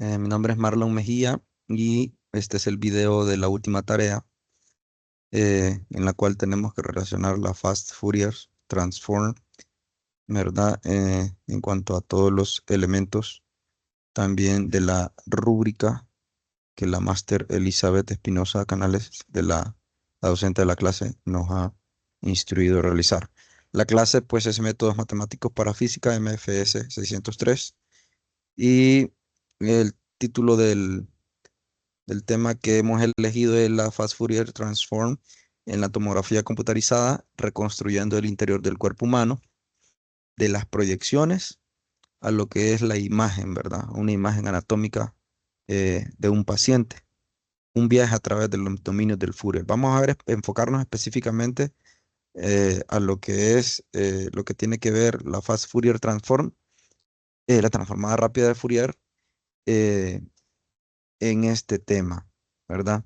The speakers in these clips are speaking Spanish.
Mi nombre es Marlon Mejía y este es el video de la última tarea en la cual tenemos que relacionar la Fast Fourier Transform, ¿verdad? En cuanto a todos los elementos también de la rúbrica que la máster Elizabeth Espinosa Canales, la docente de la clase, nos ha instruido a realizar. La clase pues es Métodos Matemáticos para Física, MFS 603, y el título del tema que hemos elegido es la Fast Fourier Transform en la tomografía computarizada, reconstruyendo el interior del cuerpo humano, de las proyecciones a lo que es la imagen, ¿verdad? Una imagen anatómica de un paciente, un viaje a través de los dominios del Fourier. Vamos a ver, enfocarnos específicamente a lo que es lo que tiene que ver la Fast Fourier Transform, la transformada rápida de Fourier, eh, en este tema, ¿verdad?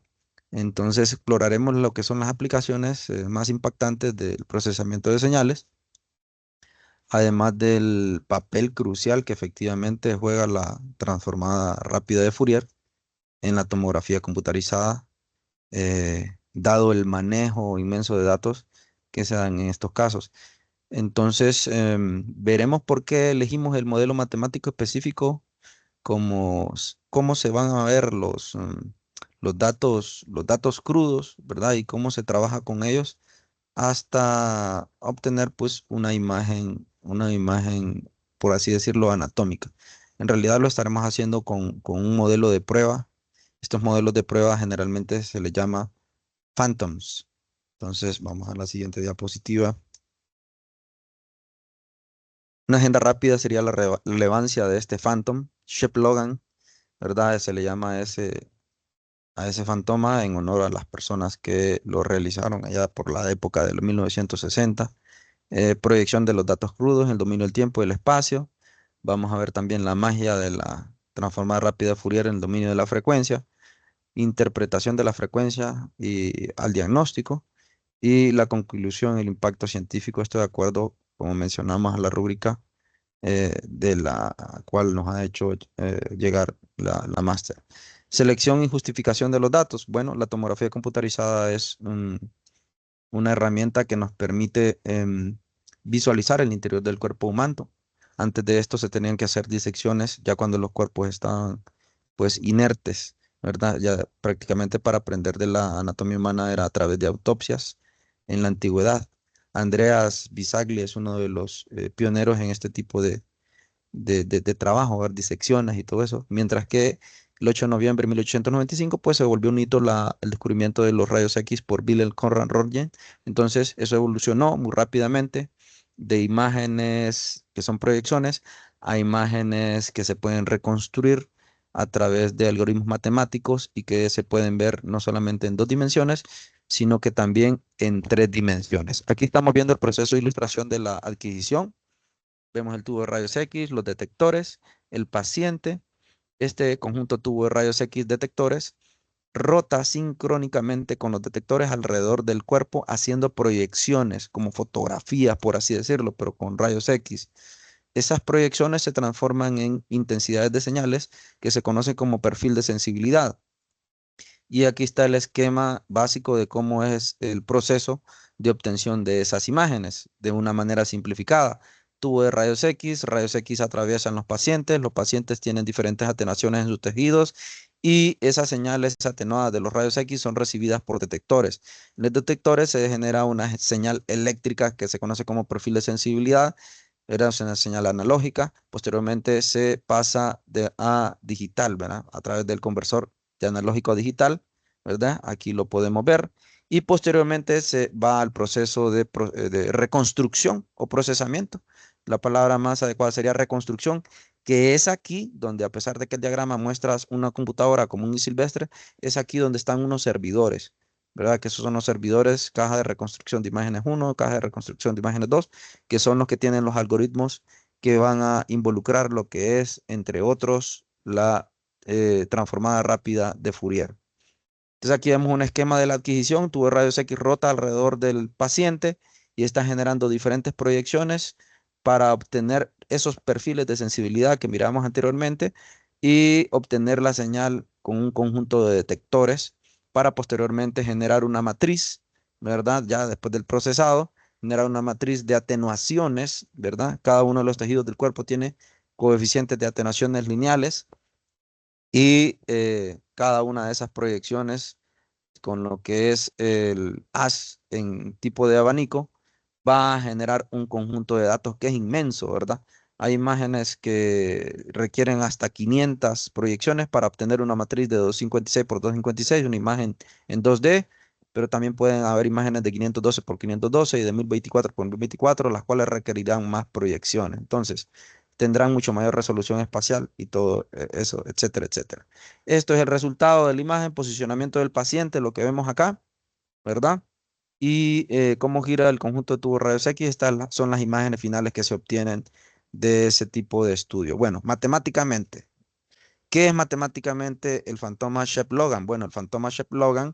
Entonces exploraremos lo que son las aplicaciones más impactantes del procesamiento de señales, además del papel crucial que efectivamente juega la transformada rápida de Fourier en la tomografía computarizada, dado el manejo inmenso de datos que se dan en estos casos. Entonces, veremos por qué elegimos el modelo matemático específico, cómo se van a ver los datos crudos, ¿verdad? Y cómo se trabaja con ellos hasta obtener pues una imagen, por así decirlo, anatómica. En realidad lo estaremos haciendo con un modelo de prueba. Estos modelos de prueba generalmente se les llama phantoms. Entonces, vamos a la siguiente diapositiva. Una agenda rápida sería la relevancia de este phantom. Shep Logan, ¿verdad? Se le llama a ese fantoma en honor a las personas que lo realizaron allá por la época de los 1960. Proyección de los datos crudos en el dominio del tiempo y el espacio. Vamos a ver también la magia de la transformada rápida de Fourier en el dominio de la frecuencia, interpretación de la frecuencia y al diagnóstico, y la conclusión, el impacto científico. Esto de acuerdo, como mencionamos, a la rúbrica de la cual nos ha hecho llegar la máster. Selección y justificación de los datos. Bueno, la tomografía computarizada es una herramienta que nos permite visualizar el interior del cuerpo humano. Antes de esto se tenían que hacer disecciones ya cuando los cuerpos estaban pues inertes, ¿verdad? Ya prácticamente para aprender de la anatomía humana era a través de autopsias en la antigüedad. Andreas Bisagli es uno de los pioneros en este tipo de trabajo, ver disecciones y todo eso, mientras que el 8 de noviembre de 1895 pues se volvió un hito el descubrimiento de los rayos X por Wilhelm Conrad Röntgen. Entonces eso evolucionó muy rápidamente de imágenes que son proyecciones a imágenes que se pueden reconstruir a través de algoritmos matemáticos y que se pueden ver no solamente en dos dimensiones, sino que también en tres dimensiones. Aquí estamos viendo el proceso de ilustración de la adquisición. Vemos el tubo de rayos X, los detectores, el paciente. Este conjunto tubo de rayos X detectores rota sincrónicamente con los detectores alrededor del cuerpo, haciendo proyecciones como fotografías, por así decirlo, pero con rayos X. Esas proyecciones se transforman en intensidades de señales que se conocen como perfil de sensibilidad. Y aquí está el esquema básico de cómo es el proceso de obtención de esas imágenes de una manera simplificada. Tubo de rayos X atraviesan los pacientes tienen diferentes atenuaciones en sus tejidos y esas señales atenuadas de los rayos X son recibidas por detectores. En los detectores se genera una señal eléctrica que se conoce como perfil de sensibilidad. Era una señal analógica, posteriormente se pasa a digital, ¿verdad? A través del conversor de analógico a digital, ¿verdad? Aquí lo podemos ver. Y posteriormente se va al proceso de reconstrucción o procesamiento. La palabra más adecuada sería reconstrucción, que es aquí donde, a pesar de que el diagrama muestra una computadora común y silvestre, es aquí donde están unos servidores, ¿verdad? Que esos son los servidores, caja de reconstrucción de imágenes 1, caja de reconstrucción de imágenes 2, que son los que tienen los algoritmos que van a involucrar lo que es, entre otros, la transformada rápida de Fourier. Entonces aquí vemos un esquema de la adquisición, tubo de rayos X rota alrededor del paciente y está generando diferentes proyecciones para obtener esos perfiles de sensibilidad que miramos anteriormente y obtener la señal con un conjunto de detectores para posteriormente generar una matriz, ¿verdad? Ya después del procesado, generar una matriz de atenuaciones, ¿verdad? Cada uno de los tejidos del cuerpo tiene coeficientes de atenuaciones lineales y cada una de esas proyecciones con lo que es el haz en tipo de abanico, va a generar un conjunto de datos que es inmenso, ¿verdad? Hay imágenes que requieren hasta 500 proyecciones para obtener una matriz de 256 por 256, una imagen en 2D, pero también pueden haber imágenes de 512 por 512 y de 1024 por 1024, las cuales requerirán más proyecciones. Entonces, tendrán mucho mayor resolución espacial y todo eso, etcétera, etcétera. Esto es el resultado de la imagen, posicionamiento del paciente, lo que vemos acá, ¿verdad? Y cómo gira el conjunto de tubos rayos X. Son las imágenes finales que se obtienen de ese tipo de estudio. Bueno, matemáticamente, ¿qué es matemáticamente el fantoma Shepp-Logan? Bueno, el fantoma Shepp-Logan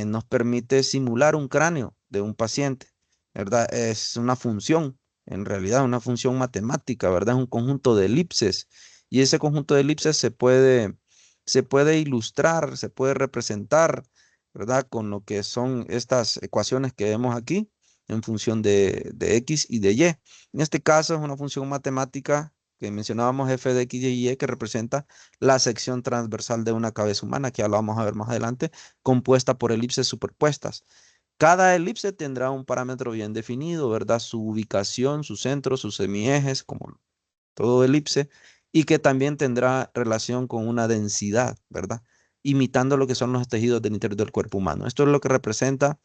nos permite simular un cráneo de un paciente, ¿verdad? Es una función, en realidad, una función matemática, ¿verdad? Es un conjunto de elipses y ese conjunto de elipses se puede ilustrar, se puede representar, ¿verdad? Con lo que son estas ecuaciones que vemos aquí en función de X y de Y. En este caso es una función matemática que mencionábamos f de X y Y que representa la sección transversal de una cabeza humana, que ya lo vamos a ver más adelante compuesta por elipses superpuestas. Cada elipse tendrá un parámetro bien definido, ¿verdad? Su ubicación, su centro, sus semiejes, como todo elipse, y que también tendrá relación con una densidad, ¿verdad? Imitando lo que son los tejidos del interior del cuerpo humano. Esto es lo que representa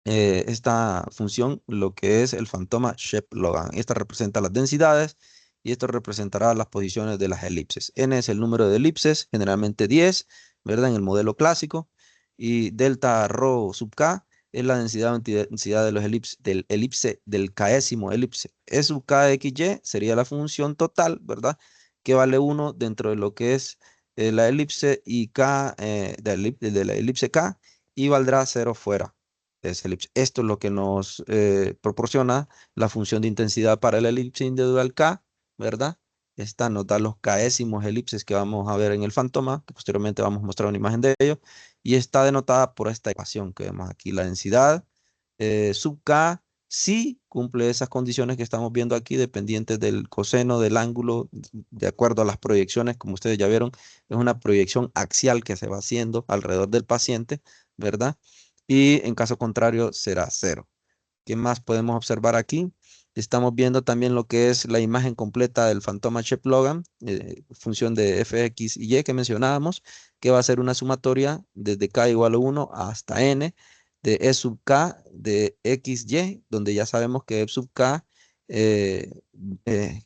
esta función, lo que es el fantoma Shepp-Logan. Esta representa las densidades y esto representará las posiciones de las elipses. N es el número de elipses, generalmente 10, ¿verdad? En el modelo clásico. Y delta rho sub k es la densidad o antidensidad de los del elipse, del késimo elipse. E sub k de xy sería la función total, ¿verdad? Que vale 1 dentro de lo que es la elipse y k de la elipse k y valdrá 0 fuera de esa elipse. Esto es lo que nos proporciona la función de intensidad para la elipse individual K, ¿verdad? Esta nos da los késimos elipses que vamos a ver en el fantoma, que posteriormente vamos a mostrar una imagen de ello, y está denotada por esta ecuación que vemos aquí. La densidad sub K sí cumple esas condiciones que estamos viendo aquí, dependientes del coseno del ángulo, de acuerdo a las proyecciones, como ustedes ya vieron, es una proyección axial que se va haciendo alrededor del paciente, ¿verdad? Y en caso contrario será cero. ¿Qué más podemos observar aquí? Estamos viendo también lo que es la imagen completa del fantoma Shepp-Logan, función de fx y y que mencionábamos, que va a ser una sumatoria desde k igual a 1 hasta n de e sub k de xy, donde ya sabemos que e sub k, eh,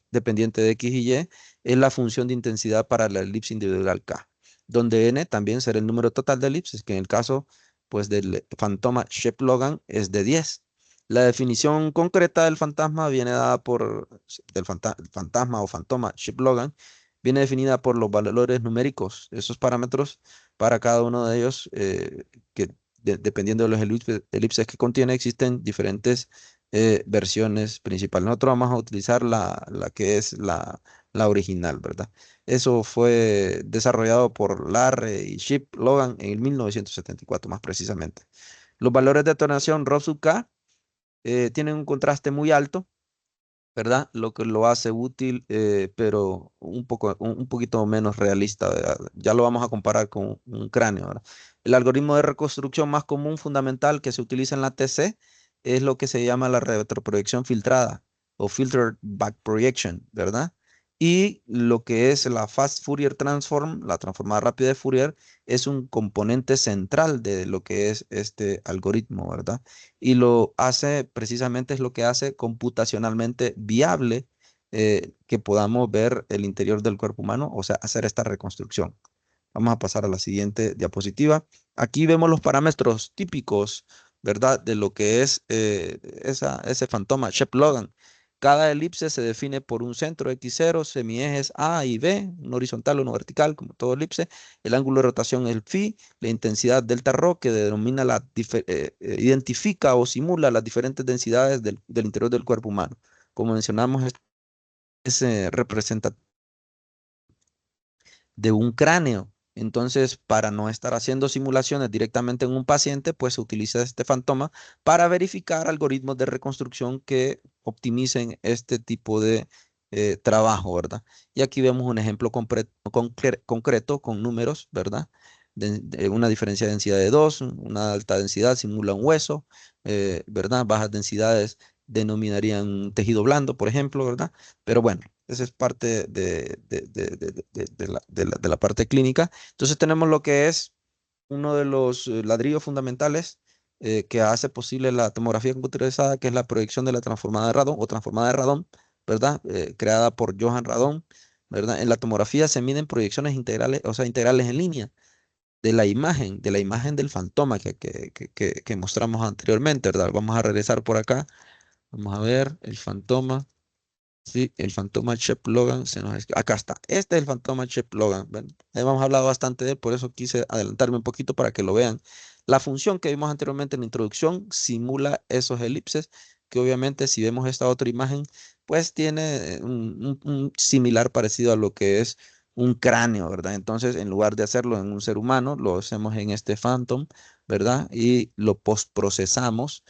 dependiente de x y y, es la función de intensidad para la elipse individual k, donde n también será el número total de elipses, que en el caso pues del fantoma Shepp-Logan es de 10. La definición concreta del fantasma viene dada por, el fantasma o fantoma Shepp-Logan, viene definida por los valores numéricos, esos parámetros para cada uno de ellos, que dependiendo de los elipses que contiene, existen diferentes versiones principales. Nosotros vamos a utilizar la que es la original, ¿verdad? Eso fue desarrollado por Larry y Shepp-Logan en el 1974, más precisamente. Los valores de atenuación Rho sub K tienen un contraste muy alto, ¿verdad? Lo que lo hace útil, pero un poquito menos realista, ¿verdad? Ya lo vamos a comparar con un cráneo, ¿verdad? El algoritmo de reconstrucción más común, fundamental, que se utiliza en la TC es lo que se llama la retroproyección filtrada o filtered back projection, ¿verdad? Y lo que es la Fast Fourier Transform, la transformada rápida de Fourier, es un componente central de lo que es este algoritmo, ¿verdad? Y lo hace, precisamente es lo que hace computacionalmente viable que podamos ver el interior del cuerpo humano, o sea, hacer esta reconstrucción. Vamos a pasar a la siguiente diapositiva. Aquí vemos los parámetros típicos, ¿verdad? De lo que es ese fantoma, Shepp-Logan. Cada elipse se define por un centro X0, semiejes A y B, uno horizontal, uno vertical, como todo elipse. El ángulo de rotación es el phi, la intensidad delta rho, que denomina identifica o simula las diferentes densidades del interior del cuerpo humano. Como mencionamos, es representativo de un cráneo. Entonces, para no estar haciendo simulaciones directamente en un paciente, pues se utiliza este fantoma para verificar algoritmos de reconstrucción que optimicen este tipo de trabajo, ¿verdad? Y aquí vemos un ejemplo concreto con números, ¿verdad? De una diferencia de densidad de 2, una alta densidad simula un hueso, ¿verdad? Bajas densidades denominarían un tejido blando, por ejemplo, ¿verdad? Pero bueno, esa es parte de la parte clínica. Entonces tenemos lo que es uno de los ladrillos fundamentales que hace posible la tomografía computerizada, que es la proyección de la transformada de Radon o transformada de Radon, ¿verdad? Creada por Johann Radon, ¿verdad? En la tomografía se miden proyecciones integrales, o sea, integrales en línea de la imagen del fantoma que mostramos anteriormente, ¿verdad? Vamos a regresar por acá. Vamos a ver el fantoma. Sí, el Fantoma Shep Logan acá está. Este es el Fantoma Shep Logan. ¿Ven? Hemos hablado bastante de él, por eso quise adelantarme un poquito para que lo vean. La función que vimos anteriormente en la introducción simula esos elipses, que obviamente si vemos esta otra imagen, pues tiene un similar parecido a lo que es un cráneo, ¿verdad? Entonces, en lugar de hacerlo en un ser humano, lo hacemos en este Phantom, ¿verdad? Y lo postprocesamos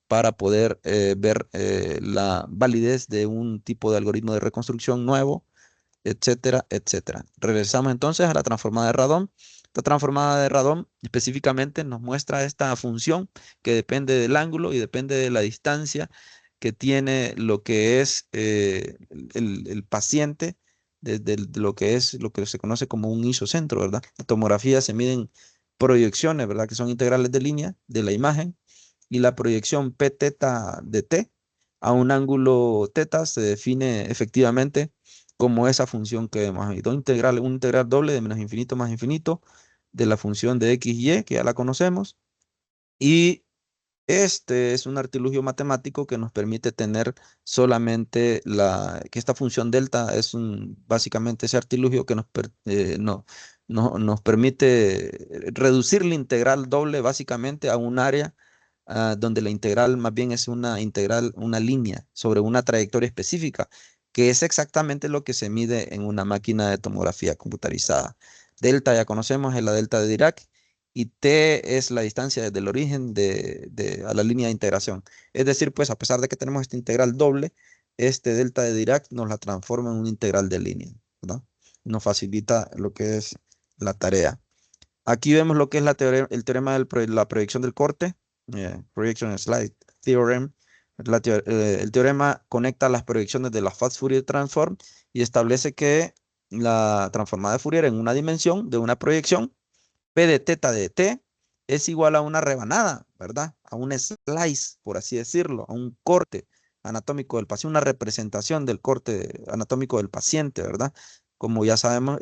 para poder ver la validez de un tipo de algoritmo de reconstrucción nuevo, etcétera, etcétera. Regresamos entonces a la transformada de Radon. Esta transformada de Radon específicamente nos muestra esta función que depende del ángulo y depende de la distancia que tiene lo que es el paciente de lo que es lo que se conoce como un isocentro, ¿verdad? La tomografía se miden proyecciones, ¿verdad? Que son integrales de línea de la imagen y la proyección P teta de T a un ángulo teta se define efectivamente como esa función que vemos ahí. Un integral doble de menos infinito más infinito de la función de x y, que ya la conocemos. Y este es un artilugio matemático que nos permite tener solamente que esta función delta es básicamente ese artilugio que nos permite reducir la integral doble básicamente a un área donde la integral más bien es una integral, una línea sobre una trayectoria específica, que es exactamente lo que se mide en una máquina de tomografía computarizada. Delta ya conocemos, es la delta de Dirac y t es la distancia desde el origen a la línea de integración. Es decir, pues a pesar de que tenemos esta integral doble, este delta de Dirac nos la transforma en una integral de línea, ¿verdad? Nos facilita lo que es la tarea. Aquí vemos lo que es el teorema de la proyección del corte, Projection Slide Theorem. El teorema conecta las proyecciones de la Fast Fourier Transform y establece que la transformada de Fourier en una dimensión de una proyección P de teta de t es igual a una rebanada, ¿verdad? A un slice, por así decirlo, a un corte anatómico del paciente, una representación del corte anatómico del paciente, ¿verdad? Como ya sabemos,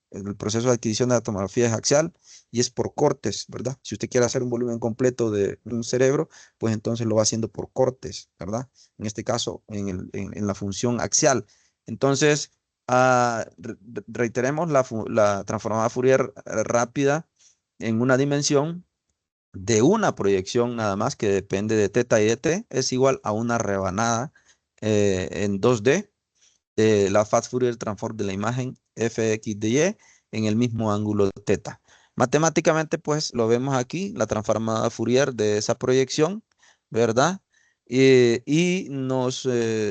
el proceso de adquisición de la tomografía es axial y es por cortes, ¿verdad? Si usted quiere hacer un volumen completo de un cerebro, pues entonces lo va haciendo por cortes, ¿verdad? En este caso, en la función axial. Entonces, reiteremos la transformada Fourier rápida en una dimensión de una proyección nada más que depende de teta y de t es igual a una rebanada en 2D de la Fast Fourier Transform de la imagen fx de y en el mismo ángulo teta. Matemáticamente, pues lo vemos aquí, la transformada Fourier de esa proyección, ¿verdad? Y nos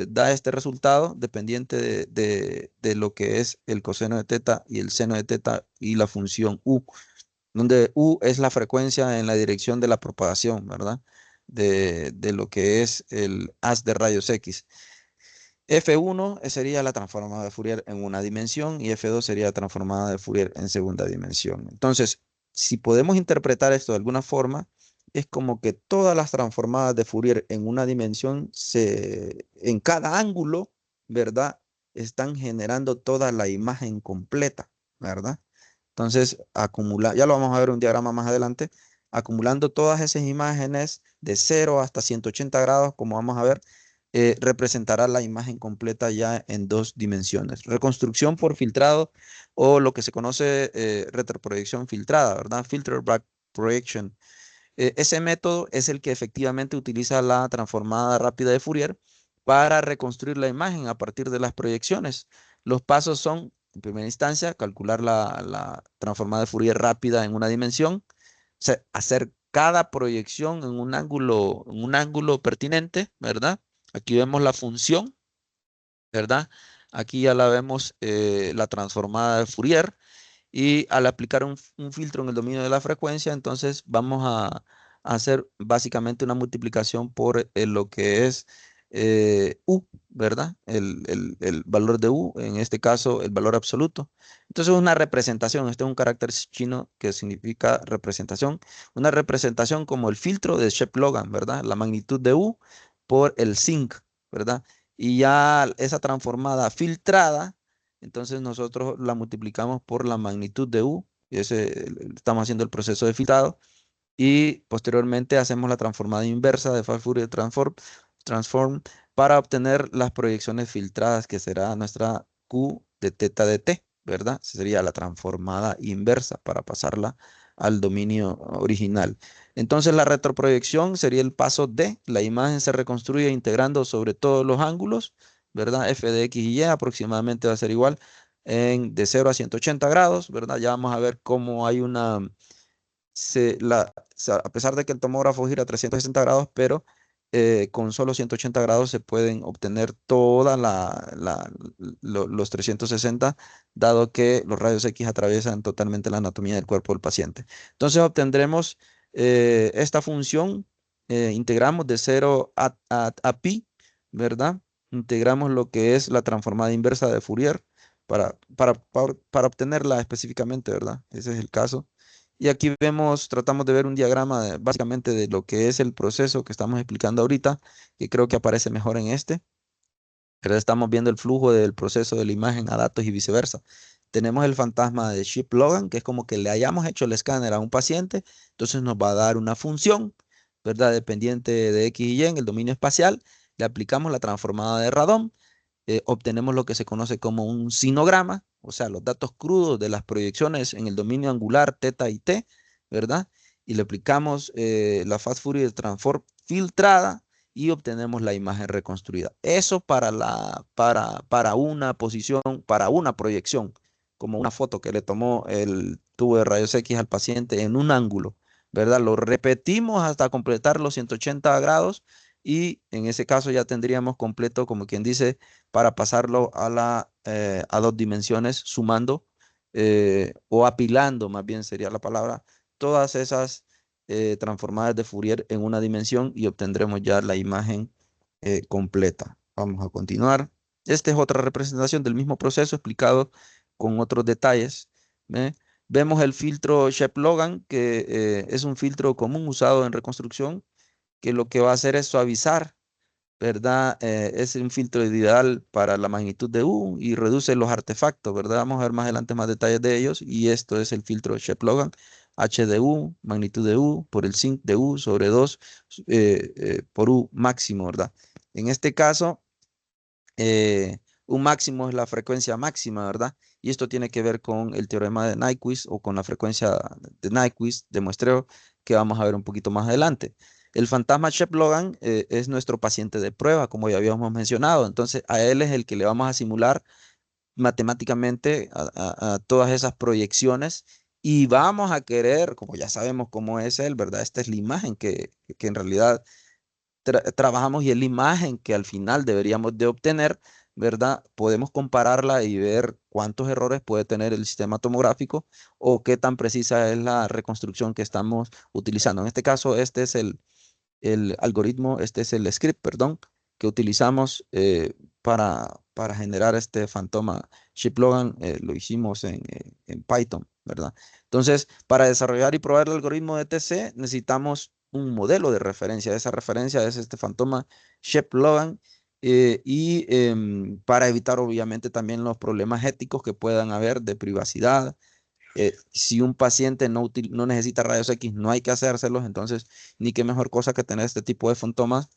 da este resultado dependiente de lo que es el coseno de teta y el seno de teta y la función u, donde u es la frecuencia en la dirección de la propagación, ¿verdad? De lo que es el haz de rayos X. F1 sería la transformada de Fourier en una dimensión y F2 sería la transformada de Fourier en segunda dimensión. Entonces, si podemos interpretar esto de alguna forma, es como que todas las transformadas de Fourier en una dimensión, en cada ángulo, ¿verdad? Están generando toda la imagen completa, ¿verdad? Entonces, ya lo vamos a ver en un diagrama más adelante, acumulando todas esas imágenes de 0 hasta 180 grados, como vamos a ver, representará la imagen completa ya en dos dimensiones. Reconstrucción por filtrado o lo que se conoce retroproyección filtrada, ¿verdad? Filter back projection. Ese método es el que efectivamente utiliza la transformada rápida de Fourier para reconstruir la imagen a partir de las proyecciones. Los pasos son En primera instancia, calcular la transformada de Fourier rápida en una dimensión, hacer cada proyección en un ángulo pertinente, ¿verdad? Aquí vemos la función, ¿verdad? Aquí ya la vemos la transformada de Fourier y al aplicar un filtro en el dominio de la frecuencia, entonces vamos a hacer básicamente una multiplicación por lo que es U, ¿verdad? El valor de U, en este caso el valor absoluto. Entonces una representación, este es un carácter chino que significa representación, una representación como el filtro de Shep-Logan, ¿verdad? La magnitud de U por el zinc, ¿verdad? Y ya esa transformada filtrada, entonces nosotros la multiplicamos por la magnitud de U, y estamos haciendo el proceso de filtrado, y posteriormente hacemos la transformada inversa de Fast Fourier Transform para obtener las proyecciones filtradas, que será nuestra Q de teta de t, ¿verdad? Sería la transformada inversa para pasarla al dominio original. Entonces la retroproyección sería el paso D. La imagen se reconstruye integrando sobre todos los ángulos, ¿verdad? F de X y Y aproximadamente va a ser igual de 0 a 180 grados, ¿verdad? Ya vamos a ver cómo hay una a pesar de que el tomógrafo gira 360 grados, pero con solo 180 grados se pueden obtener toda los 360, dado que los rayos X atraviesan totalmente la anatomía del cuerpo del paciente. Entonces obtendremos esta función, integramos de 0 a pi, ¿verdad? Integramos lo que es la transformada inversa de Fourier para obtenerla específicamente, ¿verdad? Ese es el caso. Y aquí vemos, tratamos de ver un diagrama básicamente de lo que es el proceso que estamos explicando ahorita, que creo que aparece mejor en este. Pero estamos viendo el flujo del proceso de la imagen a datos y viceversa. Tenemos el fantasma de Ship-Logan, que es como que le hayamos hecho el escáner a un paciente, entonces nos va a dar una función, ¿verdad? Dependiente de X y Y en el dominio espacial. Le aplicamos la transformada de Radon, obtenemos lo que se conoce como un sinograma, o sea, los datos crudos de las proyecciones en el dominio angular teta y t, ¿verdad? Y le aplicamos la Fast Fourier Transform filtrada y obtenemos la imagen reconstruida. Eso para una posición, para una proyección, como una foto que le tomó el tubo de rayos X al paciente en un ángulo, ¿verdad? Lo repetimos hasta completar los 180 grados y en ese caso ya tendríamos completo, como quien dice, para pasarlo a dos dimensiones, sumando o apilando, más bien sería la palabra, todas esas transformadas de Fourier en una dimensión y obtendremos ya la imagen completa. Vamos a continuar. Esta es otra representación del mismo proceso explicado con otros detalles. ¿Ve? Vemos el filtro Shep-Logan, que es un filtro común usado en reconstrucción, que lo que va a hacer es suavizar, ¿verdad? Es un filtro ideal para la magnitud de U y reduce los artefactos, ¿verdad? Vamos a ver más adelante más detalles de ellos. Y esto es el filtro Shep-Logan, H de U, magnitud de U, por el zinc de U sobre 2 por U máximo, ¿verdad? En este caso, U máximo es la frecuencia máxima, ¿verdad? Y esto tiene que ver con el teorema de Nyquist o con la frecuencia de Nyquist de muestreo que vamos a ver un poquito más adelante. El fantasma Shep-Logan es nuestro paciente de prueba, como ya habíamos mencionado. Entonces, a él es el que le vamos a simular matemáticamente a todas esas proyecciones y vamos a querer, como ya sabemos cómo es él, ¿verdad? Esta es la imagen que en realidad trabajamos y es la imagen que al final deberíamos de obtener, ¿verdad? Podemos compararla y ver cuántos errores puede tener el sistema tomográfico o qué tan precisa es la reconstrucción que estamos utilizando. En este caso, este es el algoritmo, este es el script, perdón, que utilizamos para generar este fantoma Ship-Logan. Lo hicimos en Python, ¿verdad? Entonces, para desarrollar y probar el algoritmo de TC, necesitamos un modelo de referencia. Esa referencia es este fantoma Ship-Logan. Para evitar obviamente también los problemas éticos que puedan haber de privacidad, si un paciente no necesita rayos X, no hay que hacérselos, entonces ni qué mejor cosa que tener este tipo de fantomas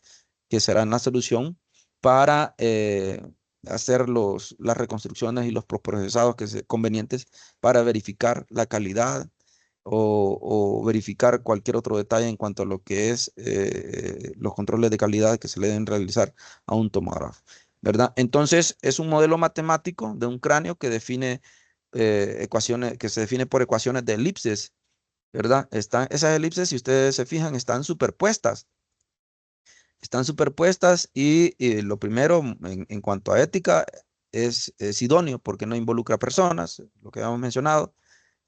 que serán la solución para hacer las reconstrucciones y los procesados convenientes para verificar la calidad o verificar cualquier otro detalle en cuanto a lo que es los controles de calidad que se le deben realizar a un tomógrafo. ¿verdad? Entonces, es un modelo matemático de un cráneo que define ecuaciones, que se define por ecuaciones de elipses, ¿verdad? Esas elipses, si ustedes se fijan, están superpuestas y lo primero en cuanto a ética es idóneo porque no involucra personas, lo que habíamos mencionado.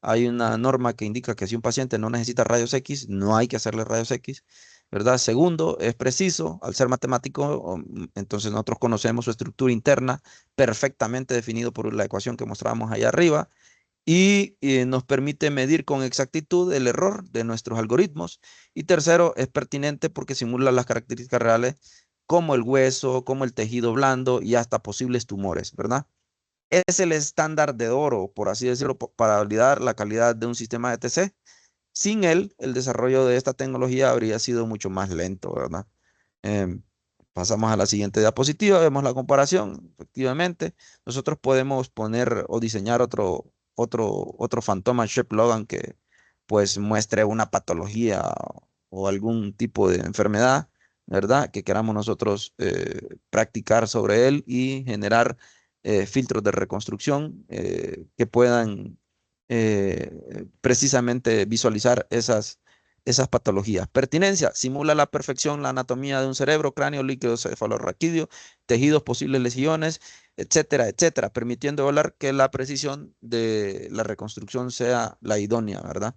Hay una norma que indica que si un paciente no necesita rayos X, no hay que hacerle rayos X, ¿verdad? Segundo, es preciso, al ser matemático, entonces nosotros conocemos su estructura interna perfectamente definido por la ecuación que mostrábamos allá arriba y nos permite medir con exactitud el error de nuestros algoritmos. Y tercero, es pertinente porque simula las características reales como el hueso, como el tejido blando y hasta posibles tumores, ¿verdad? Es el estándar de oro, por así decirlo, para validar la calidad de un sistema de TC. Sin él, el desarrollo de esta tecnología habría sido mucho más lento, ¿verdad? Em, Pasamos a la siguiente diapositiva, vemos la comparación. Efectivamente, nosotros podemos poner o diseñar otro Fantoma Shep Logan que pues muestre una patología o algún tipo de enfermedad, ¿verdad? Que queramos nosotros practicar sobre él y generar filtros de reconstrucción que puedan precisamente visualizar esas patologías. Pertinencia, simula la perfección la anatomía de un cerebro, cráneo, líquido cefalorraquídeo, tejidos, posibles lesiones, etcétera, etcétera, permitiendo hablar que la precisión de la reconstrucción sea la idónea, ¿verdad?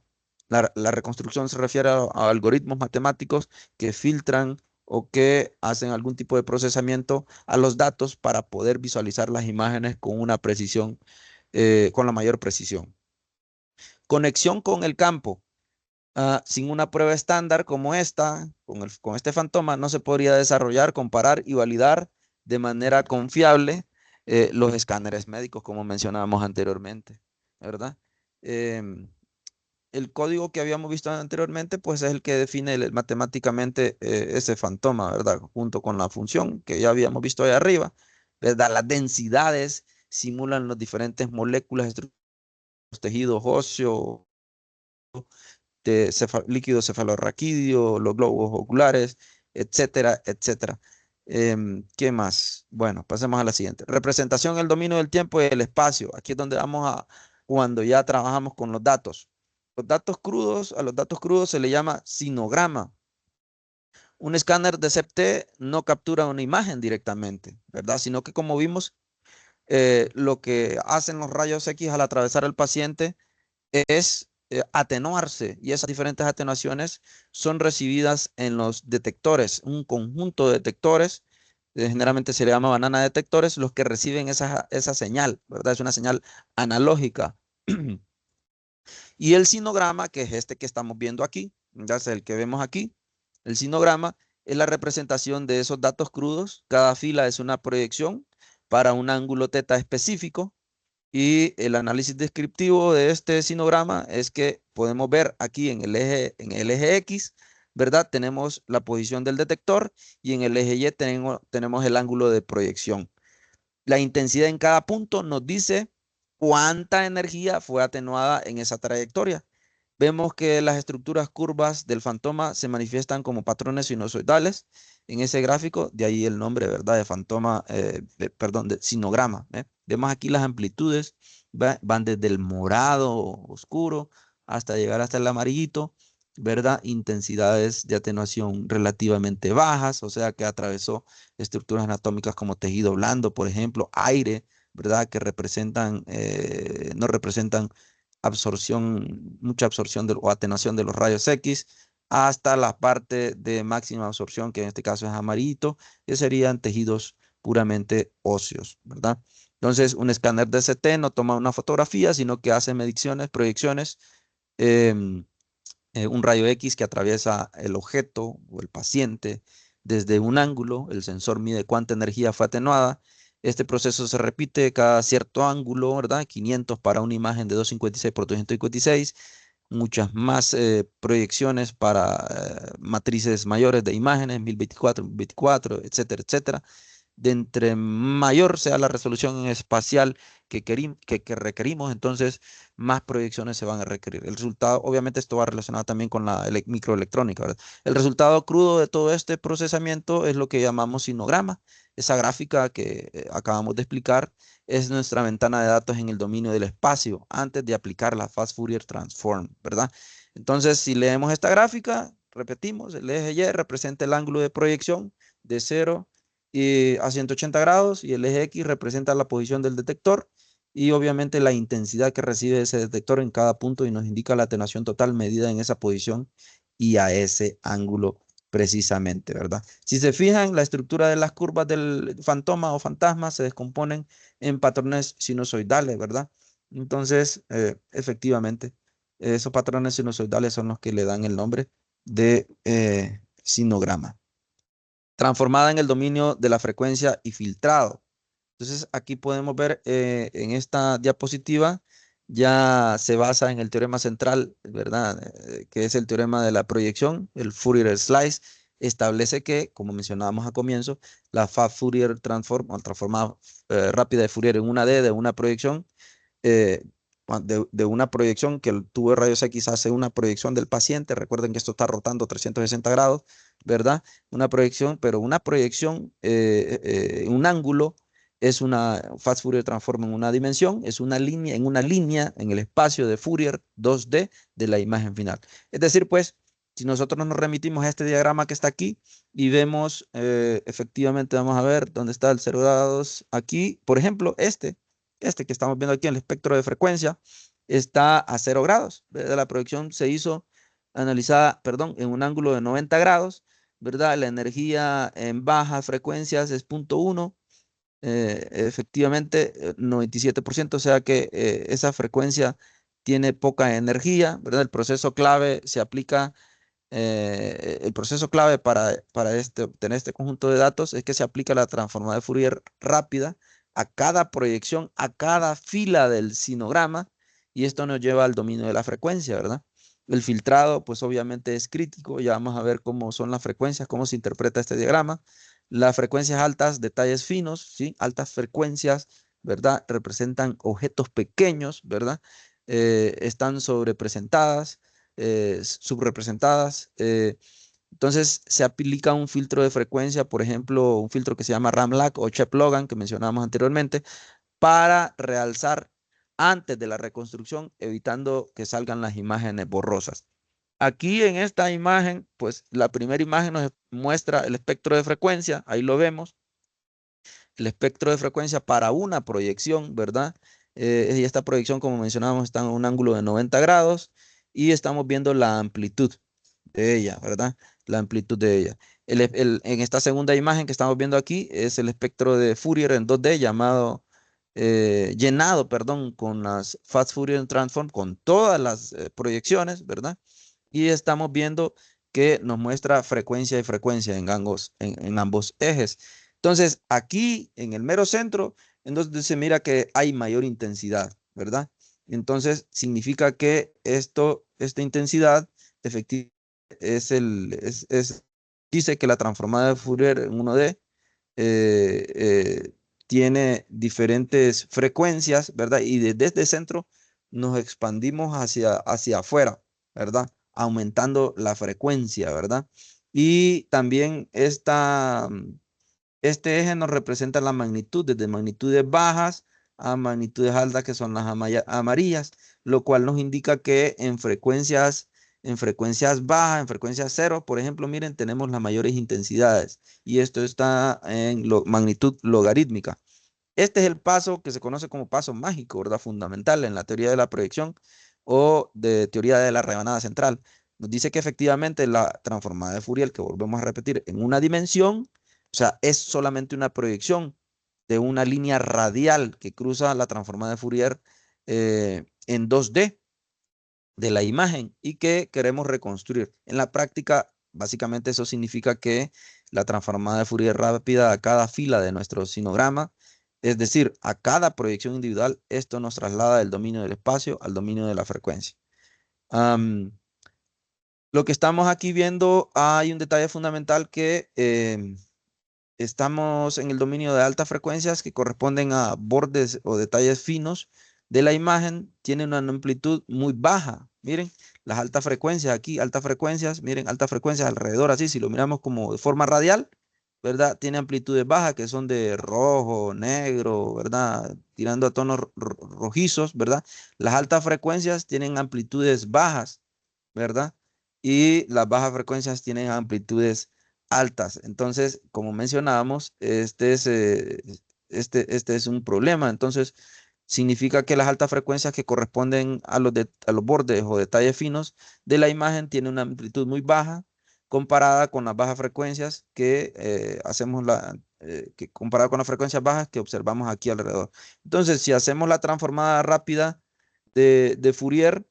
La reconstrucción se refiere a algoritmos matemáticos que filtran o que hacen algún tipo de procesamiento a los datos para poder visualizar las imágenes con una precisión, con la mayor precisión. Conexión con el campo. Sin una prueba estándar como esta, con este Fantoma, no se podría desarrollar, comparar y validar de manera confiable los escáneres médicos, como mencionábamos anteriormente, ¿verdad? Em, el código que habíamos visto anteriormente, pues es el que define matemáticamente ese Fantoma, ¿verdad? Junto con la función que ya habíamos visto ahí arriba, ¿verdad? Las densidades simulan las diferentes moléculas, los tejidos óseos, de líquido cefalorraquídeo, los globos oculares, etcétera, etcétera. ¿Qué más? Bueno, pasemos a la siguiente. Representación el dominio del tiempo y el espacio. Aquí es donde vamos a, cuando ya trabajamos con los datos. Los datos crudos, a los datos crudos se le llama sinograma. Un escáner de CEPT no captura una imagen directamente, ¿verdad? Sino que como vimos, lo que hacen los rayos X al atravesar el paciente es atenuarse y esas diferentes atenuaciones son recibidas en los detectores, un conjunto de detectores, generalmente se le llama banana detectores, los que reciben esa señal, ¿verdad? Es una señal analógica. Y el sinograma, que es este que estamos viendo aquí, ya es el que vemos aquí, el sinograma es la representación de esos datos crudos, cada fila es una proyección para un ángulo teta específico y el análisis descriptivo de este sinograma es que podemos ver aquí en el eje X, ¿verdad? Tenemos la posición del detector y en el eje Y tenemos el ángulo de proyección. La intensidad en cada punto nos dice cuánta energía fue atenuada en esa trayectoria. Vemos que las estructuras curvas del fantoma se manifiestan como patrones sinusoidales en ese gráfico, de ahí el nombre, ¿verdad? De fantoma, perdón, de sinograma. Vemos aquí las amplitudes, van desde el morado oscuro hasta llegar hasta el amarillito, ¿verdad? Intensidades de atenuación relativamente bajas, o sea que atravesó estructuras anatómicas como tejido blando, por ejemplo, aire, ¿verdad? Que no representan mucha absorción o atenuación de los rayos X, hasta la parte de máxima absorción, que en este caso es amarillito, que serían tejidos puramente óseos, ¿verdad? Entonces, un escáner de CT no toma una fotografía, sino que hace mediciones, proyecciones, em, un rayo X que atraviesa el objeto o el paciente desde un ángulo. El sensor mide cuánta energía fue atenuada. Este proceso se repite cada cierto ángulo, ¿verdad? 500 para una imagen de 256 por 256. Muchas más proyecciones para matrices mayores de imágenes, 1024, 1024, etcétera, etcétera. De entre mayor sea la resolución espacial que requerimos, entonces más proyecciones se van a requerir. El resultado, obviamente esto va relacionado también con la microelectrónica, ¿verdad? El resultado crudo de todo este procesamiento es lo que llamamos sinograma, Esa gráfica que acabamos de explicar es nuestra ventana de datos en el dominio del espacio antes de aplicar la Fast Fourier Transform, ¿verdad? Entonces, si leemos esta gráfica, repetimos, el eje Y representa el ángulo de proyección de 0 a 180 grados y el eje X representa la posición del detector y obviamente la intensidad que recibe ese detector en cada punto y nos indica la atenuación total medida en esa posición y a ese ángulo precisamente, ¿verdad? Si se fijan, la estructura de las curvas del fantoma o fantasma se descomponen en patrones sinusoidales, ¿verdad? Entonces, efectivamente, esos patrones sinusoidales son los que le dan el nombre de sinograma. Transformada en el dominio de la frecuencia y filtrado. Entonces, aquí podemos ver en esta diapositiva, ya se basa en el teorema central, ¿verdad? Que es el teorema de la proyección, el Fourier Slice, establece que, como mencionábamos a comienzo, la Fast Fourier Transform, o transformada rápida de Fourier en una D de una proyección, eh, de una proyección que el tubo de rayos X hace una proyección del paciente. Recuerden que esto está rotando 360 grados, ¿verdad? Una proyección, pero una proyección en un ángulo es una Fast Fourier Transform en una dimensión, es una línea, en el espacio de Fourier 2D de la imagen final. Es decir, pues, si nosotros nos remitimos a este diagrama que está aquí y vemos, efectivamente, vamos a ver dónde está el 0 grados aquí, por ejemplo, este que estamos viendo aquí en el espectro de frecuencia, está a 0 grados, ¿verdad? La proyección se hizo analizada, perdón, en un ángulo de 90 grados, ¿verdad? La energía en bajas frecuencias es 0.1, efectivamente 97%, o sea que esa frecuencia tiene poca energía, ¿verdad? El proceso clave se aplica, el proceso clave para obtener este conjunto de datos es que se aplica la transformada de Fourier rápida a cada proyección, a cada fila del sinograma, y esto nos lleva al dominio de la frecuencia, ¿verdad? El filtrado, pues obviamente es crítico, ya vamos a ver cómo son las frecuencias, cómo se interpreta este diagrama. Las frecuencias altas, detalles finos, ¿sí? Altas frecuencias, ¿verdad? Representan objetos pequeños, ¿verdad? Están sobrepresentadas, subrepresentadas. Entonces se aplica un filtro de frecuencia, por ejemplo, un filtro que se llama Ramlack o Chep-Logan, que mencionábamos anteriormente, para realzar antes de la reconstrucción, evitando que salgan las imágenes borrosas. Aquí en esta imagen, pues la primera imagen nos muestra el espectro de frecuencia, ahí lo vemos, el espectro de frecuencia para una proyección, ¿verdad? Y esta proyección, como mencionábamos, está en un ángulo de 90 grados y estamos viendo la amplitud de ella, ¿verdad? La amplitud de ella. En esta segunda imagen que estamos viendo aquí es el espectro de Fourier en 2D llamado, llenado, perdón, con las Fast Fourier Transform, con todas las proyecciones, ¿verdad? Y estamos viendo que nos muestra frecuencia y frecuencia en ambos ejes. Entonces, aquí en el mero centro, entonces se mira que hay mayor intensidad, ¿verdad? Entonces, significa que esta intensidad efectivamente dice que la transformada de Fourier en 1D eh, eh, tiene diferentes frecuencias, ¿verdad? Y desde este centro nos expandimos hacia afuera, ¿verdad? Aumentando la frecuencia, ¿verdad? Y también este eje nos representa la magnitud, desde magnitudes bajas a magnitudes altas, que son las amarillas, lo cual nos indica que en frecuencias bajas, en frecuencias cero, por ejemplo, miren, tenemos las mayores intensidades y esto está en magnitud logarítmica. Este es el paso que se conoce como paso mágico, ¿verdad? Fundamental en la teoría de la proyección o de teoría de la rebanada central. Nos dice que efectivamente la transformada de Fourier, que volvemos a repetir, en una dimensión, o sea, es solamente una proyección de una línea radial que cruza la transformada de Fourier en 2D de la imagen y que queremos reconstruir. En la práctica, básicamente eso significa que la transformada de Fourier rápida a cada fila de nuestro sinograma, es decir, a cada proyección individual, esto nos traslada del dominio del espacio al dominio de la frecuencia. Lo que estamos aquí viendo, hay un detalle fundamental que estamos en el dominio de altas frecuencias que corresponden a bordes o detalles finos de la imagen. Tiene una amplitud muy baja. Miren, las altas frecuencias aquí, altas frecuencias, miren, altas frecuencias alrededor así. Si lo miramos como de forma radial, ¿verdad? Tiene amplitudes bajas que son de rojo, negro, ¿verdad? Tirando a tonos rojizos, ¿verdad? Las altas frecuencias tienen amplitudes bajas, ¿verdad? Y las bajas frecuencias tienen amplitudes altas. Entonces, como mencionábamos, este es un problema. Entonces, significa que las altas frecuencias que corresponden a los bordes o detalles finos de la imagen tienen una amplitud muy baja comparada con las bajas frecuencias que comparada con las frecuencias bajas que observamos aquí alrededor. Entonces, si hacemos la transformada rápida de Fourier,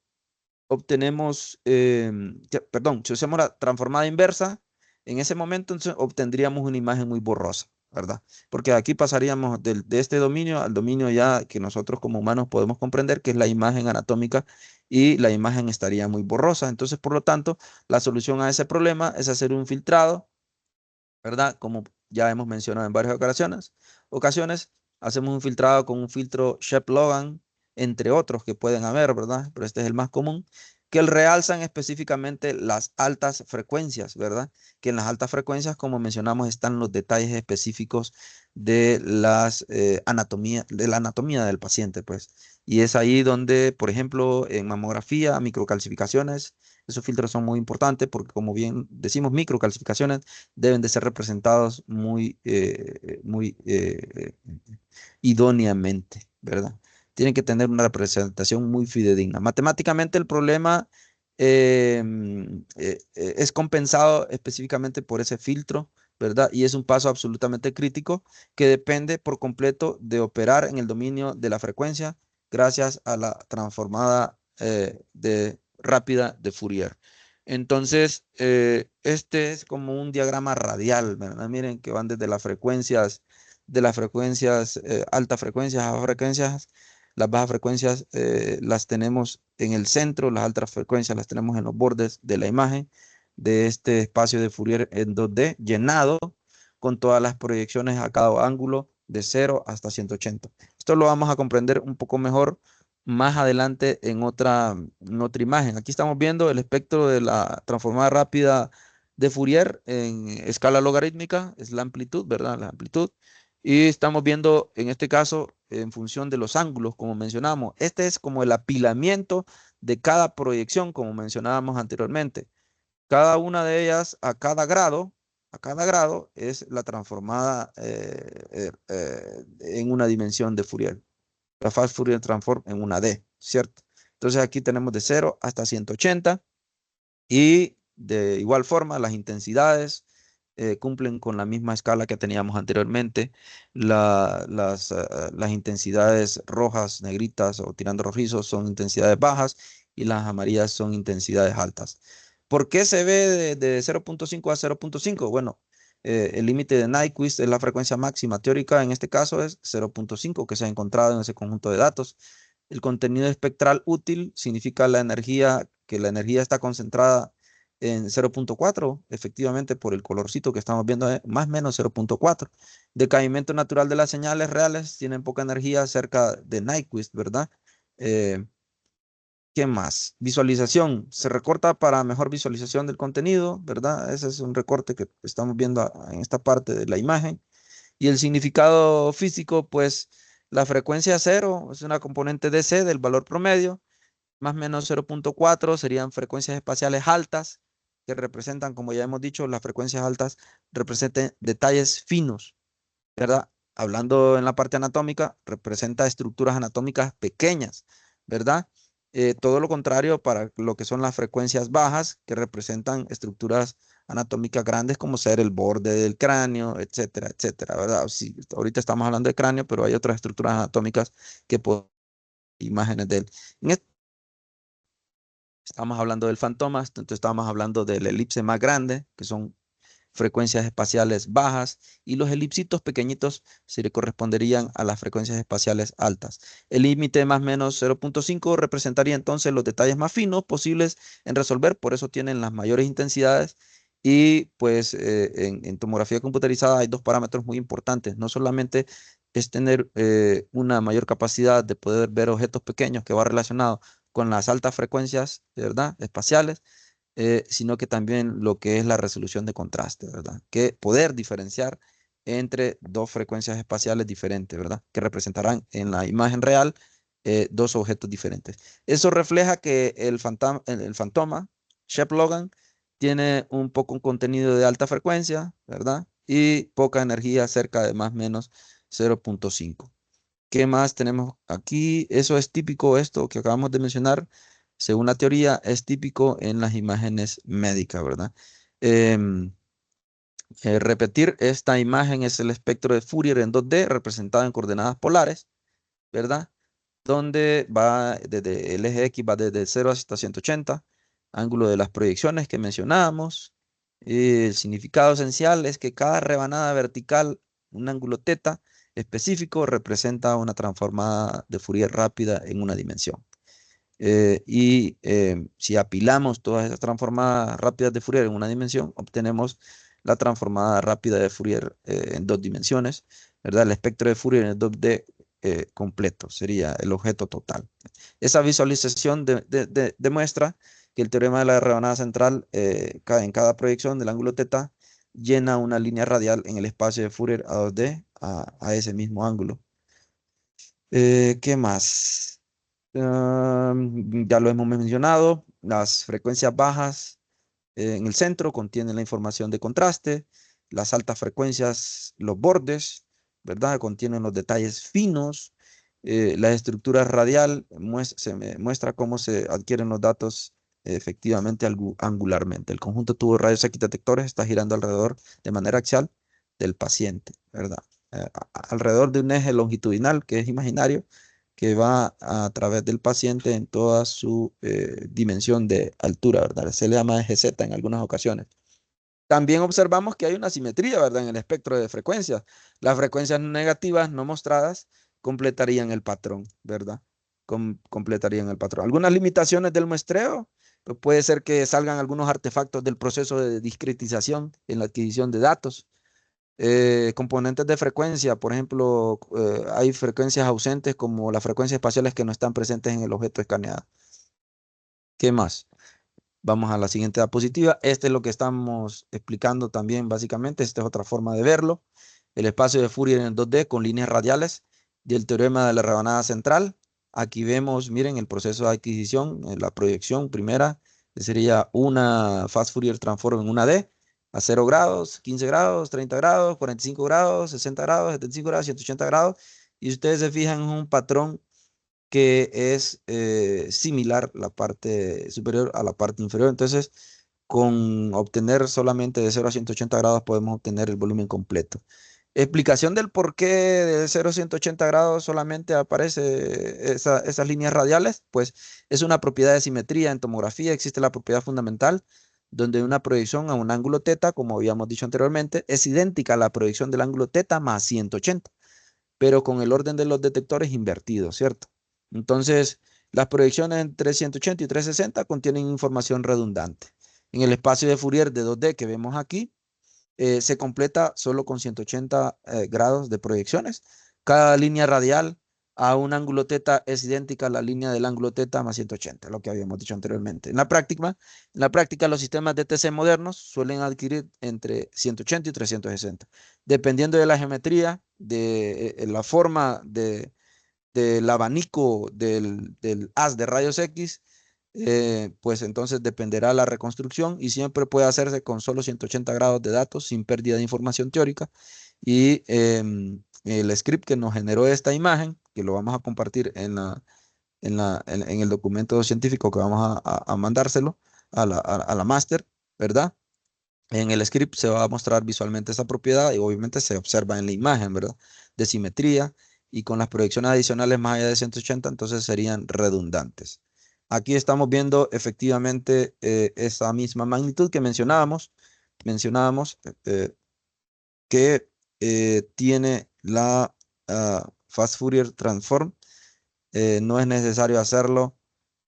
obtenemos, perdón, si hacemos la transformada inversa, en ese momento entonces, obtendríamos una imagen muy borrosa, ¿verdad? Porque aquí pasaríamos de este dominio al dominio ya que nosotros como humanos podemos comprender, que es la imagen anatómica, y la imagen estaría muy borrosa. Entonces, por lo tanto, la solución a ese problema es hacer un filtrado, ¿verdad? Como ya hemos mencionado en varias ocasiones, hacemos un filtrado con un filtro Shep-Logan, entre otros que pueden haber, ¿verdad? Pero este es el más común, que realzan específicamente las altas frecuencias, ¿verdad? Que en las altas frecuencias, como mencionamos, están los detalles específicos de de la anatomía del paciente, pues. Y es ahí donde, por ejemplo, en mamografía, microcalcificaciones, esos filtros son muy importantes porque, como bien decimos, microcalcificaciones deben de ser representados muy idóneamente, ¿verdad? Tienen que tener una representación muy fidedigna. Matemáticamente el problema es compensado específicamente por ese filtro, ¿verdad? Y es un paso absolutamente crítico que depende por completo de operar en el dominio de la frecuencia gracias a la transformada rápida de Fourier. Entonces, este es como un diagrama radial, ¿verdad? Miren que van desde las frecuencias, altas frecuencias, bajas frecuencias. Las bajas frecuencias las tenemos en el centro, las altas frecuencias las tenemos en los bordes de la imagen de este espacio de Fourier en 2D, llenado con todas las proyecciones a cada ángulo de 0 hasta 180. Esto lo vamos a comprender un poco mejor más adelante en otra imagen. Aquí estamos viendo el espectro de la transformada rápida de Fourier en escala logarítmica, es la amplitud, ¿verdad? La amplitud. Y estamos viendo en este caso en función de los ángulos, como mencionamos. Este es como el apilamiento de cada proyección, como mencionábamos anteriormente. Cada una de ellas a cada grado es la transformada en una dimensión de Fourier, la Fast Fourier Transform en una D, ¿cierto? Entonces aquí tenemos de 0 hasta 180 y de igual forma las intensidades cumplen con la misma escala que teníamos anteriormente. Las intensidades rojas, negritas o tirando rojizos son intensidades bajas y las amarillas son intensidades altas. ¿Por qué se ve de 0.5 a 0.5? Bueno, el límite de Nyquist es la frecuencia máxima teórica, en este caso es 0.5 que se ha encontrado en ese conjunto de datos. El contenido espectral útil significa que la energía está concentrada en 0.4, efectivamente por el colorcito que estamos viendo, más o menos 0.4. Decaimiento natural de las señales reales tienen poca energía cerca de Nyquist, ¿verdad? Eh, ¿Qué más? Visualización. Se recorta para mejor visualización del contenido, ¿verdad? Ese es un recorte que estamos viendo en esta parte de la imagen. Y el significado físico, pues la frecuencia cero es una componente DC del valor promedio, más o menos 0.4 serían frecuencias espaciales altas, que representan, como ya hemos dicho, las frecuencias altas representan detalles finos, ¿verdad? Hablando en la parte anatómica, representa estructuras anatómicas pequeñas, ¿verdad? Todo lo contrario para lo que son las frecuencias bajas, que representan estructuras anatómicas grandes como ser el borde del cráneo, etcétera, etcétera, ¿verdad? Sí, ahorita estamos hablando de cráneo, pero hay otras estructuras anatómicas que podemos imágenes de él. En este estamos hablando del fantoma, entonces estamos hablando del elipse más grande, que son frecuencias espaciales bajas, y los elipsitos pequeñitos se le corresponderían a las frecuencias espaciales altas. El límite más o menos 0.5 representaría entonces los detalles más finos posibles en resolver, por eso tienen las mayores intensidades. Y pues en tomografía computarizada hay dos parámetros muy importantes. No solamente es tener una mayor capacidad de poder ver objetos pequeños que va relacionado con las altas frecuencias, ¿verdad? Espaciales, sino que también lo que es la resolución de contraste, ¿verdad? Que poder diferenciar entre dos frecuencias espaciales diferentes, ¿verdad? Que representarán en la imagen real dos objetos diferentes. Eso refleja que el fantoma, Shep-Logan, tiene un poco un contenido de alta frecuencia, ¿verdad? Y poca energía, cerca de más o menos 0.5. ¿Qué más tenemos aquí? Eso es típico, esto que acabamos de mencionar, según la teoría, es típico en las imágenes médicas, ¿verdad? Em, Repetir esta imagen es el espectro de Fourier en 2D representado en coordenadas polares, ¿verdad? Donde va desde el eje X, va desde 0 hasta 180, ángulo de las proyecciones que mencionábamos. El significado esencial es que cada rebanada vertical, un ángulo teta específico, representa una transformada de Fourier rápida en una dimensión. Si apilamos todas esas transformadas rápidas de Fourier en una dimensión, obtenemos la transformada rápida de Fourier en dos dimensiones, ¿verdad? El espectro de Fourier en 2D completo sería el objeto total. Esa visualización demuestra que el teorema de la rebanada central en cada proyección del ángulo teta llena una línea radial en el espacio de Fourier a 2D a ese mismo ángulo. ¿Qué más? Ya lo hemos mencionado, las frecuencias bajas en el centro contienen la información de contraste, las altas frecuencias, los bordes, ¿verdad? Contienen los detalles finos, la estructura radial muestra cómo se adquieren los datos efectivamente angularmente. El conjunto de tubos radios equidetectores está girando alrededor de manera axial del paciente, ¿verdad? Alrededor de un eje longitudinal que es imaginario, que va a través del paciente en toda su dimensión de altura, ¿verdad? Se le llama eje Z en algunas ocasiones. También observamos que hay una simetría, ¿verdad? En el espectro de frecuencias. Las frecuencias negativas no mostradas completarían el patrón, ¿verdad? Completarían el patrón. Algunas limitaciones del muestreo, pues puede ser que salgan algunos artefactos del proceso de discretización en la adquisición de datos. Componentes de frecuencia, por ejemplo, hay frecuencias ausentes como las frecuencias espaciales que no están presentes en el objeto escaneado. ¿Qué más? Vamos a la siguiente diapositiva. Este es lo que estamos explicando también básicamente. Esta es otra forma de verlo. El espacio de Fourier en 2D con líneas radiales del teorema de la rebanada central. Aquí vemos, miren, el proceso de adquisición, la proyección primera, que sería una Fast Fourier Transform en una D a 0 grados, 15 grados, 30 grados, 45 grados, 60 grados, 75 grados, 180 grados. Y ustedes se fijan en un patrón que es similar la parte superior a la parte inferior. Entonces, con obtener solamente de 0 a 180 grados podemos obtener el volumen completo. Explicación del por qué de 0 a 180 grados solamente aparece esas líneas radiales, pues es una propiedad de simetría. En tomografía existe la propiedad fundamental donde una proyección a un ángulo teta, como habíamos dicho anteriormente, es idéntica a la proyección del ángulo teta más 180, pero con el orden de los detectores invertido, ¿cierto? Entonces, las proyecciones entre 180 y 360 contienen información redundante. En el espacio de Fourier de 2D que vemos aquí, se completa solo con 180 grados de proyecciones. Cada línea radial a un ángulo teta es idéntica a la línea del ángulo teta más 180, lo que habíamos dicho anteriormente. En la práctica los sistemas de TC modernos suelen adquirir entre 180 y 360, dependiendo de la geometría, de la forma del abanico del haz de rayos X, pues entonces dependerá la reconstrucción y siempre puede hacerse con solo 180 grados de datos sin pérdida de información teórica. Y el script que nos generó esta imagen, que lo vamos a compartir en el documento científico que vamos a mandárselo a la máster, ¿verdad? En el script se va a mostrar visualmente esa propiedad y obviamente se observa en la imagen, ¿verdad? De simetría, y con las proyecciones adicionales más allá de 180, entonces serían redundantes. Aquí estamos viendo efectivamente esa misma magnitud que mencionábamos que tiene la Fast Fourier Transform. No es necesario hacerlo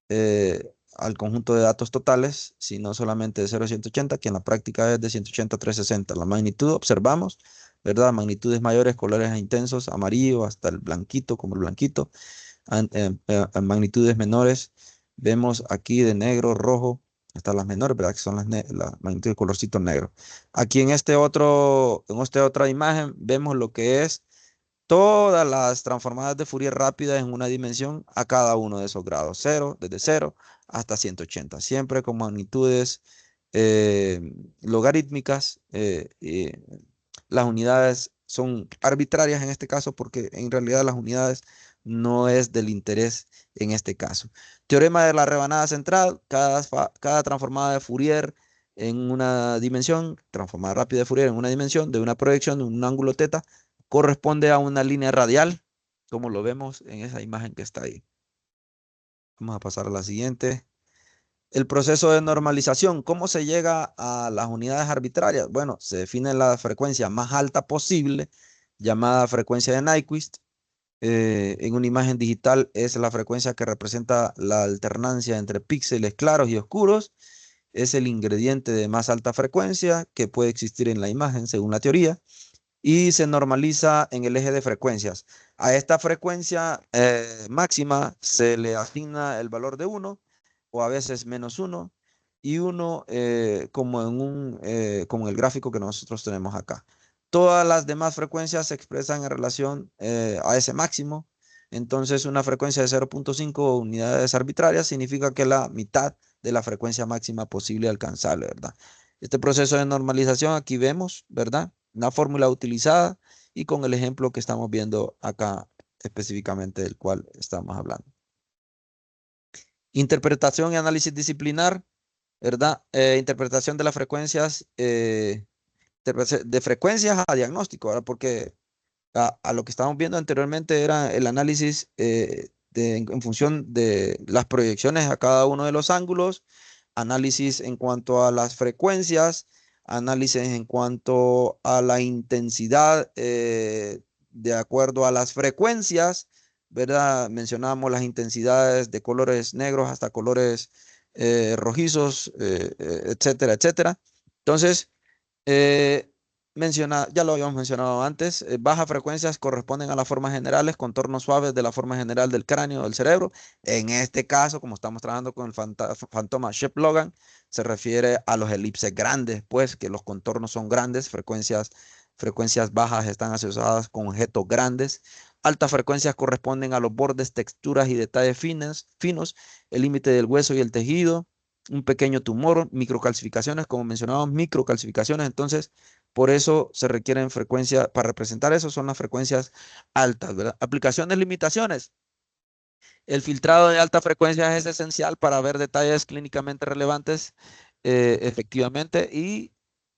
al conjunto de datos totales, sino solamente de 0 a 180, que en la práctica es de 180 a 360. La magnitud, observamos, ¿verdad? Magnitudes mayores, colores intensos, amarillo hasta el blanquito, como el blanquito. Magnitudes menores, vemos aquí de negro, rojo, Están las menores, ¿verdad? Que son la magnitud de colorcito negro. Aquí en esta otra imagen vemos lo que es todas las transformadas de Fourier rápidas en una dimensión a cada uno de esos grados. Desde 0 hasta 180. Siempre con magnitudes eh, logarítmicas. Y las unidades son arbitrarias en este caso porque en realidad las unidades no es del interés en este caso. Teorema de la rebanada central, cada transformada de Fourier en una dimensión, transformada rápida de Fourier en una dimensión de una proyección de un ángulo teta, corresponde a una línea radial, como lo vemos en esa imagen que está ahí. Vamos a pasar a la siguiente. El proceso de normalización, ¿cómo se llega a las unidades arbitrarias? Bueno, se define la frecuencia más alta posible, llamada frecuencia de Nyquist. En una imagen digital es la frecuencia que representa la alternancia entre píxeles claros y oscuros. Es el ingrediente de más alta frecuencia que puede existir en la imagen, según la teoría, y se normaliza en el eje de frecuencias. A esta frecuencia máxima se le asigna el valor de 1 o a veces -1 y 1 como en el gráfico que nosotros tenemos acá. Todas las demás frecuencias se expresan en relación a ese máximo. Entonces, una frecuencia de 0.5 unidades arbitrarias significa que la mitad de la frecuencia máxima posible alcanzable, ¿verdad? Este proceso de normalización aquí vemos, ¿verdad? Una fórmula utilizada y con el ejemplo que estamos viendo acá específicamente del cual estamos hablando. Interpretación y análisis disciplinar, ¿verdad? Interpretación de las frecuencias, de frecuencias a diagnóstico, ¿verdad? Porque a lo que estábamos viendo anteriormente era el análisis en función de las proyecciones a cada uno de los ángulos, análisis en cuanto a las frecuencias, análisis en cuanto a la intensidad de acuerdo a las frecuencias, ¿verdad? Mencionábamos las intensidades de colores negros hasta colores rojizos, etcétera, etcétera. Entonces, eh, ya lo habíamos mencionado antes, bajas frecuencias corresponden a las formas generales, contornos suaves de la forma general del cráneo, del cerebro. En este caso, como estamos trabajando con el fantoma Shepp-Logan, se refiere a los elipses grandes, pues que los contornos son grandes, frecuencias bajas están asociadas con objetos grandes. Altas frecuencias corresponden a los bordes, texturas y detalles finos, el límite del hueso y el tejido, un pequeño tumor, microcalcificaciones, como mencionábamos, microcalcificaciones. Entonces, por eso se requieren frecuencias, para representar eso son las frecuencias altas, ¿verdad? Aplicaciones, limitaciones. El filtrado de alta frecuencia es esencial para ver detalles clínicamente relevantes, efectivamente, y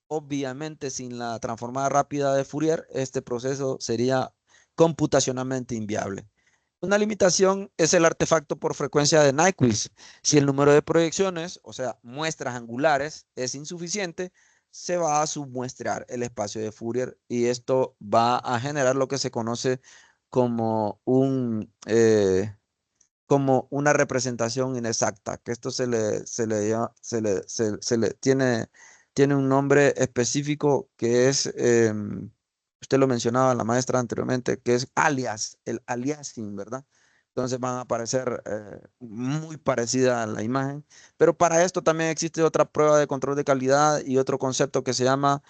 obviamente sin la transformada rápida de Fourier, este proceso sería computacionalmente inviable. Una limitación es el artefacto por frecuencia de Nyquist. Si el número de proyecciones, o sea, muestras angulares, es insuficiente, se va a submuestrear el espacio de Fourier y esto va a generar lo que se conoce como como una representación inexacta, que esto tiene un nombre específico que es, usted lo mencionaba la maestra anteriormente, que es alias, el aliasing, ¿verdad? Entonces van a aparecer muy parecida a la imagen, pero para esto también existe otra prueba de control de calidad y otro concepto que se llama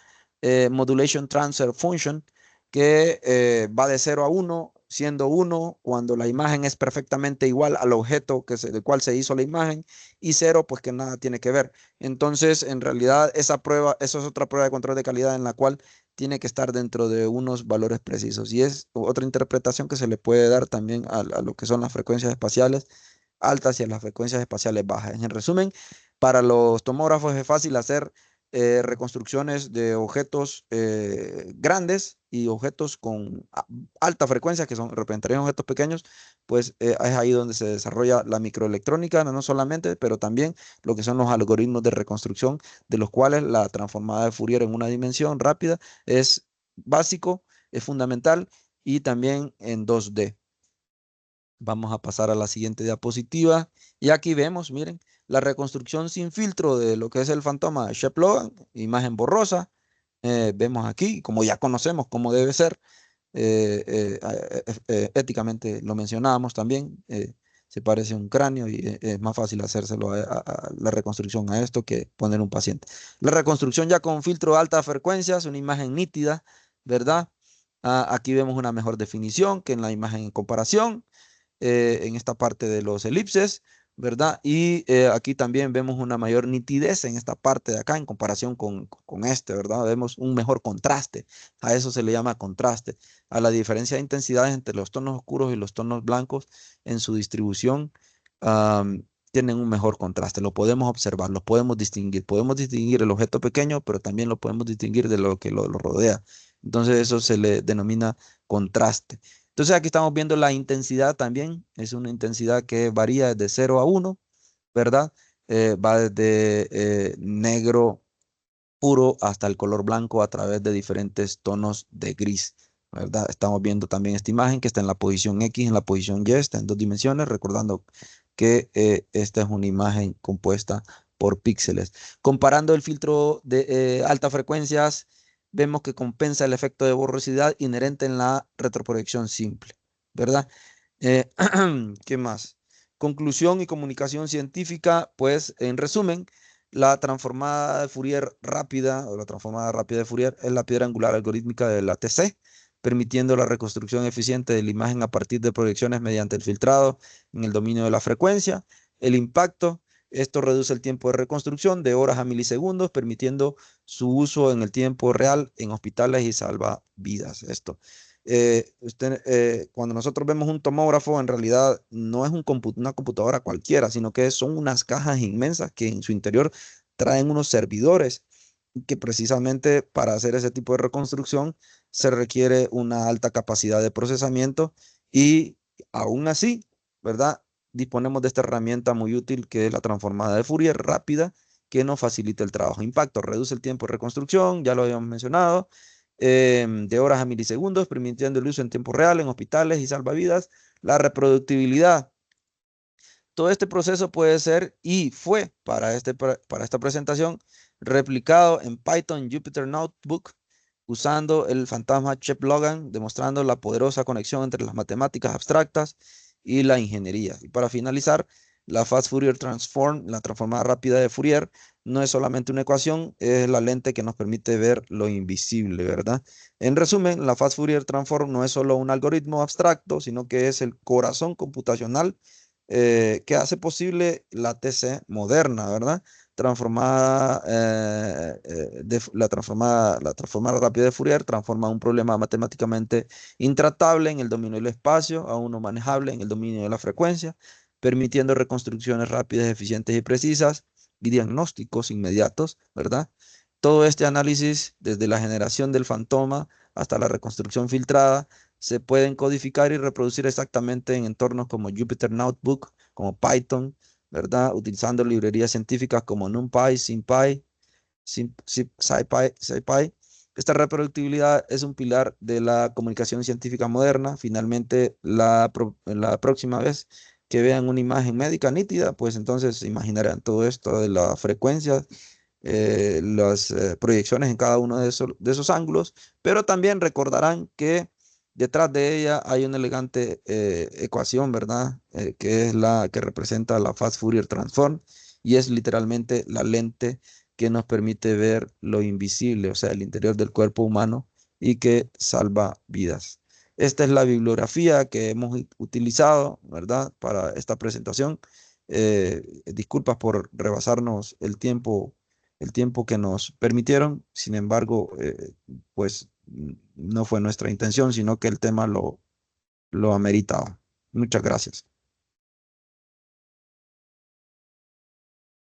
Modulation Transfer Function, que va de 0 a 1, siendo 1 cuando la imagen es perfectamente igual al objeto del cual se hizo la imagen, y 0 pues que nada tiene que ver. Entonces, en realidad, eso es otra prueba de control de calidad en la cual tiene que estar dentro de unos valores precisos. Y es otra interpretación que se le puede dar también a lo que son las frecuencias espaciales altas y a las frecuencias espaciales bajas. En resumen, para los tomógrafos es fácil hacer reconstrucciones de objetos grandes y objetos con alta frecuencia, que representarían objetos pequeños, pues es ahí donde se desarrolla la microelectrónica, no solamente, pero también lo que son los algoritmos de reconstrucción, de los cuales la transformada de Fourier en una dimensión rápida es básico, es fundamental, y también en 2D. Vamos a pasar a la siguiente diapositiva. Y aquí vemos, miren, la reconstrucción sin filtro de lo que es el fantoma Shepp-Logan, imagen borrosa. Vemos aquí, como ya conocemos cómo debe ser, éticamente lo mencionábamos también, se parece a un cráneo y es más fácil hacérselo a la reconstrucción a esto que poner un paciente. La reconstrucción ya con filtro de alta frecuencia es una imagen nítida, ¿verdad? Aquí vemos una mejor definición que en la imagen en comparación, en esta parte de los elipses, ¿verdad? Y aquí también vemos una mayor nitidez en esta parte de acá en comparación con este, ¿verdad? Vemos un mejor contraste. A eso se le llama contraste. A la diferencia de intensidades entre los tonos oscuros y los tonos blancos en su distribución, tienen un mejor contraste. Lo podemos observar, lo podemos distinguir. Podemos distinguir el objeto pequeño, pero también lo podemos distinguir de lo que lo rodea. Entonces eso se le denomina contraste. Entonces aquí estamos viendo la intensidad también. Es una intensidad que varía desde 0 a 1, ¿verdad? Va desde negro puro hasta el color blanco a través de diferentes tonos de gris, ¿verdad? Estamos viendo también esta imagen que está en la posición X, en la posición Y, está en 2 dimensiones, recordando que esta es una imagen compuesta por píxeles. Comparando el filtro de altas frecuencias, vemos que compensa el efecto de borrosidad inherente en la retroproyección simple, ¿verdad? Eh, ¿Qué más? Conclusión y comunicación científica, pues en resumen, la transformada de Fourier rápida o la transformada rápida de Fourier es la piedra angular algorítmica de la TC, permitiendo la reconstrucción eficiente de la imagen a partir de proyecciones mediante el filtrado en el dominio de la frecuencia. El impacto, esto reduce el tiempo de reconstrucción de horas a milisegundos, permitiendo su uso en el tiempo real en hospitales y salva vidas. Esto. Cuando nosotros vemos un tomógrafo, en realidad no es una computadora cualquiera, sino que son unas cajas inmensas que en su interior traen unos servidores que precisamente para hacer ese tipo de reconstrucción se requiere una alta capacidad de procesamiento y aún así, ¿verdad? Disponemos de esta herramienta muy útil que es la transformada de Fourier rápida que nos facilita el trabajo. Impacto, reduce el tiempo de reconstrucción, ya lo habíamos mencionado, de horas a milisegundos, permitiendo el uso en tiempo real en hospitales y salvavidas. La reproductibilidad. Todo este proceso puede ser y fue para esta presentación replicado en Python Jupyter Notebook usando el fantasma Chep Logan, demostrando la poderosa conexión entre las matemáticas abstractas y la ingeniería. Y para finalizar, la Fast Fourier Transform, la transformada rápida de Fourier, no es solamente una ecuación, es la lente que nos permite ver lo invisible, ¿verdad? En resumen, la Fast Fourier Transform no es solo un algoritmo abstracto, sino que es el corazón computacional que hace posible la TC moderna, ¿verdad? Transformada, la transformada rápida de Fourier transforma un problema matemáticamente intratable en el dominio del espacio a uno manejable en el dominio de la frecuencia, permitiendo reconstrucciones rápidas, eficientes y precisas y diagnósticos inmediatos, ¿verdad? Todo este análisis, desde la generación del fantoma hasta la reconstrucción filtrada, se pueden codificar y reproducir exactamente en entornos como Jupyter Notebook, como Python, ¿verdad? Utilizando librerías científicas como NumPy, SymPy, SciPy. Esta reproductibilidad es un pilar de la comunicación científica moderna. Finalmente, la próxima vez que vean una imagen médica nítida, pues entonces se imaginarán todo esto de la frecuencia, las proyecciones en cada uno de esos ángulos, pero también recordarán que detrás de ella hay una elegante ecuación, ¿verdad? Que es la que representa la Fast Fourier Transform y es literalmente la lente que nos permite ver lo invisible, o sea, el interior del cuerpo humano y que salva vidas. Esta es la bibliografía que hemos utilizado, ¿verdad? Para esta presentación. Disculpas por rebasarnos el tiempo que nos permitieron. Sin embargo, pues no fue nuestra intención, sino que el tema lo ameritaba. Muchas gracias.